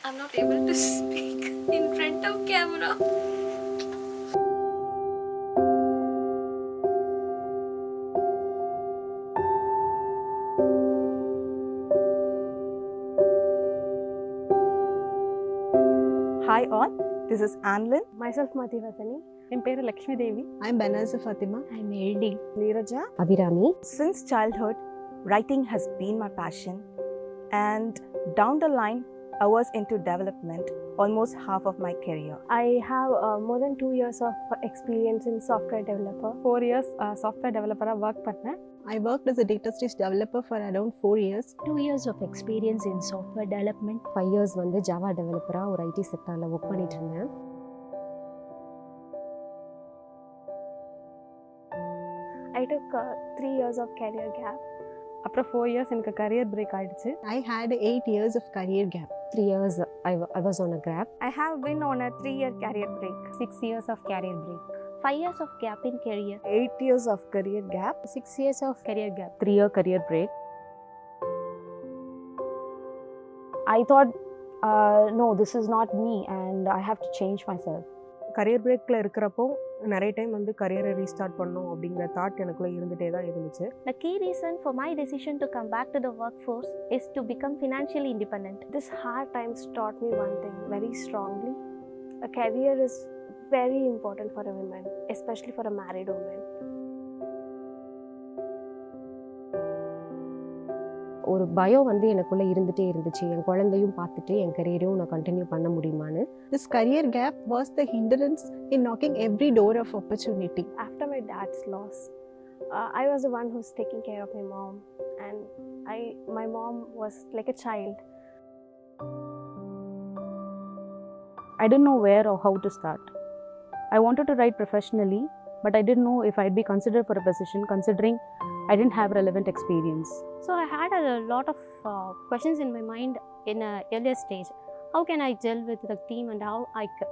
I'm not able to speak in front of camera. Hi all, this is Anlin. Myself Madhivatani. என் பேரு Lakshmi Devi. I'm Banazir Fatima. I'm LD. Neeraja. Abhirami. Since childhood, writing has been my passion, and down the line, I was into development almost half of my career. I have more than 2 years of experience in software developer. 4 years software developer work பண்ணேன். I worked as a data stage developer for around 4 years. 2 years of experience in software development. 5 years வந்து Java டெவலப்பரா ஒரு ID செக்டார்ல work பண்ணிட்டு இருந்தேன். I took 3 years of career gap. அப்புறம் 4 years எனக்கு career break ஆயிடுச்சு. I had 8 years of career gap. 3 years I was on a gap. I have been on a 3-year career break. 6 years of career break. 5 years of gap in career. 8 years of career gap. 6 years of career gap. 3-year career break. I thought no, this is not me and I have to change myself. career breakல இருக்கிறப்போ நிறைய time வந்து career restart பண்ணனும் அப்படிங்கற thought எனக்குள்ள இருந்துட்டே தான் இருந்துச்சு. The key reason for my decision to come back to the workforce is to become financially independent. This hard times taught me one thing very strongly. A career is very important for a woman, especially for a married woman. ஒரு பயம் வந்து எனக்குள்ள இருந்துட்டே இருந்துச்சு. என் குழந்தையும் பார்த்துட்டு என் கரியரையும் நான் continue பண்ண முடியுமான்னு. This career gap was the hindrance in knocking every door of opportunity. After my dad's loss, I was the one who's taking care of my mom, and my mom was like a child. I didn't know where or how to start. I wanted to write professionally, but I didn't know if I'd be considered for a position considering I didn't have relevant experience. So I had a lot of questions in my mind in an earlier stage. How can I gel with the team and how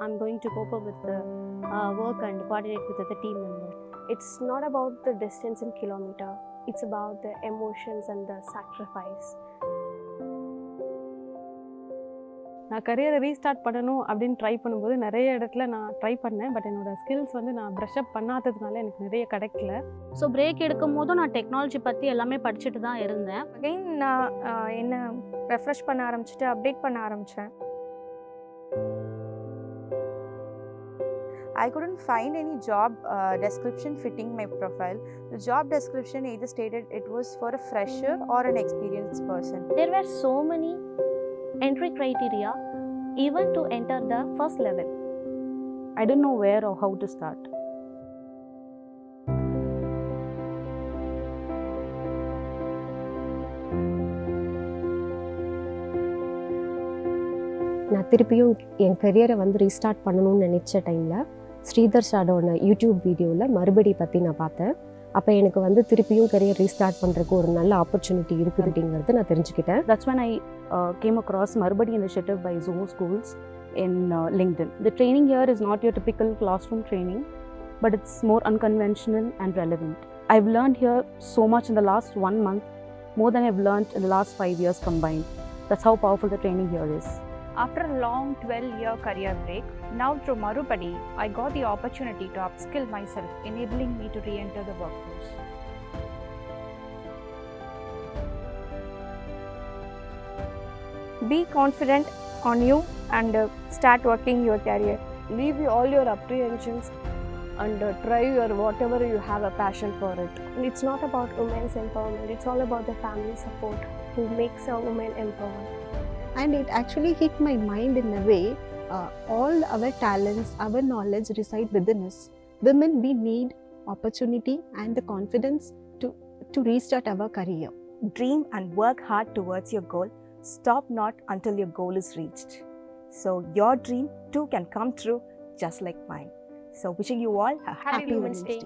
I'm going to cope up with the work and coordinate with the team members? It's not about the distance in kilometer. It's about the emotions and the sacrifice. நான் career restart பண்ணனும் அப்படினு try பண்ணும்போது நிறைய இடத்துல நான் try பண்ணேன். But என்னோட skills வந்து நான் பிரஷ் அப் பண்ணாததுனால எனக்கு நிறைய கிடைக்கல. ஸோ பிரேக் எடுக்கும்போது நான் டெக்னாலஜி பற்றி எல்லாமே படிச்சுட்டு தான் இருந்தேன். அகைன் நான் என்ன ரெஃப்ரெஷ் பண்ண ஆரம்பிச்சிட்டு அப்டேட் பண்ண ஆரம்பித்தேன். I couldn't find any job description fitting my profile. The job description either stated it was for a fresher or an experienced person. There were so many entry criteria even to enter the first level. I didn't know where or how to start. நான் திருப்பியும் என் கரியரை வந்து restart பண்ணணும்னு நினைச்ச டைமில் ஸ்ரீதர் சாரோட YouTube வீடியோவில் மறுபடி பற்றி நான் பார்த்தேன். அப்போ எனக்கு வந்து திருப்பியும் கரியர் ரீஸ்டார்ட் பண்ணுறதுக்கு ஒரு நல்ல ஆப்பர்ச்சுனிட்டி இருக்குது அப்படிங்கிறது நான் தெரிஞ்சுக்கிட்டேன். That's when I came across Marupadi initiative by Zoho Schools in LinkedIn. The training here is not your typical classroom training, but it's more unconventional and relevant. I've learned here so much in the last 1 month, more than I've learned in the last 5 years combined. That's how powerful the training here is. After a long 12-year career break, now through Marupadi, I got the opportunity to upskill myself, enabling me to re-enter the workforce. Be confident on you and start working your career. Leave all your apprehensions and try your whatever you have a passion for it. It's not about women's empowerment. It's all about the family support who makes a woman empowered. And it actually hit my mind in a way, all our talents, our knowledge reside within us. Women, we need opportunity and the confidence to restart our career. Dream and work hard towards your goal. Stop not until your goal is reached. So your dream too can come true just like mine. So wishing you all a happy Women's Day.